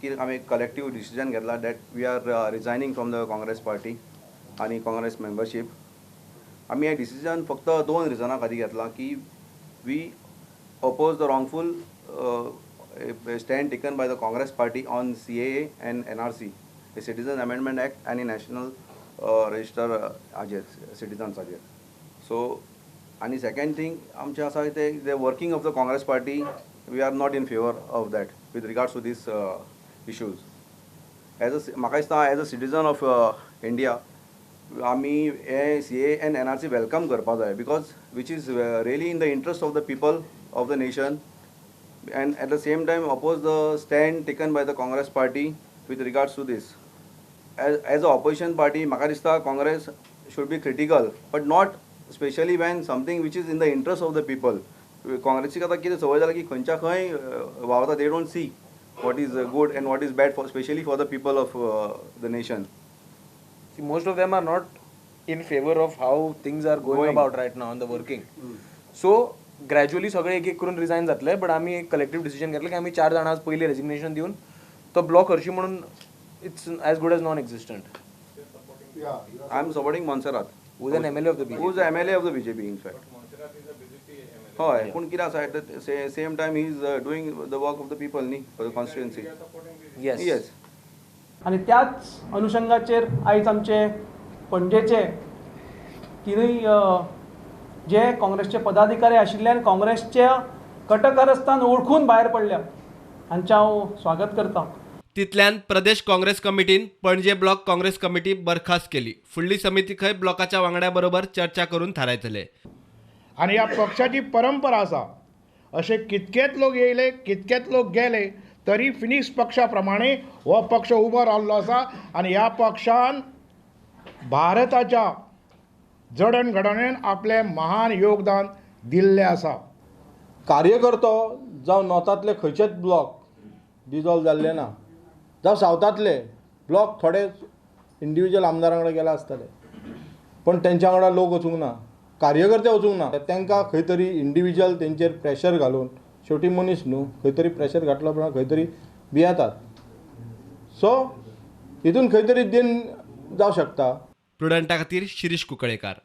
की आम्ही collective decision घेतला that we are resigning from the Congress party आणि काँग्रेस मेंबरशीप. आम्ही हे डिसिजन फक्त 2 रिझना खातीर घेतला की we oppose the wrongful stand taken by the Congress party on CAA and NRC, the Citizen Amendment Act and the National Register Citizens Ajit. So, and the second thing, the working of the Congress party, we are not in favor of that with regards to these issues. As a citizen of India, आम्ही CAA and NRC welcome करपा जाय because which is really in the interest of the people of the nation, and at the same time oppose the stand taken by the Congress party with regards to this. As a opposition party, म्हाका दिसता Congress should be critical, but not especially when something which is in the interest of the people. काँग्रेसीक आतां कितें संवय जाला की खंयच्या खंय वावरता, they don't see what is good and what is bad for especially for the people of the nation. See, most of them are not in favor of how things are going about right now on the working. So gradually सगळे एक एक करून resign जातले, but आम्ही एक collective decision घेतलं की आम्ही 4 जाणां आज पयलीं रेजिग्नेशन दिवन तो ब्लॉक हरशी म्हणून it's as good as non existent. I am supporting Monserrat, who is an MLA of the BJP. who is the MLA of the BJP in fact. हय, पूण कितें आसा at the same time he is doing the work of the people न्ही for the constituency. Yes. आणि त्याच अनुषंगाचेर आयज आमचे पणजेचे तिनूय जे काँग्रेसचे पदाधिकारी आशिल्ले आनी काँग्रेसच्या कटकारस्थान ओळखून भायर पडल्या हांचे हांव स्वागत करतां. तितल्यान प्रदेश काँग्रेस कमिटीन पणजे ब्लॉक काँग्रेस कमिटी बरखास्त केली. फुडली समिती खंय ब्लॉकाच्या वांगड्या बरोबर चर्चा करून थारायतले. आणि ह्या पक्षाची परंपरा आसा, असे कितकेच लोक येयले कितकेच लोक गेले तरी फिनिक्स पक्षा प्रमाणे हो पक्ष उबो रावल्लो आसा आणि ह्या पक्षान भारताच्या जडणघडणेन आपले महान योगदान दिल्लें आसा. कार्यकर्तो जावं नॉर्थांतले खंयचेच ब्लॉक डिजॉल्व जाल्ले ना, जावं सावथांतले ब्लॉक थोडे इंडिविज्युअल आमदारां कडेन गेले आसतले, पण तेंच्या वांगडा लोक वचूंक ना, कार्यकर्ते वचूंक ना. तांकां खंय तरी इंडिविज्युअल तेंचेर प्रेशर घालून, शेवटी मनीस न्हू, खंय तरी प्रेशर घातलो उपरांत खंय तरी भियेतात. सो हितून खंय तरी दिन जावं शकता. प्रुडंटा खातीर शिरीष कुंकळेकार.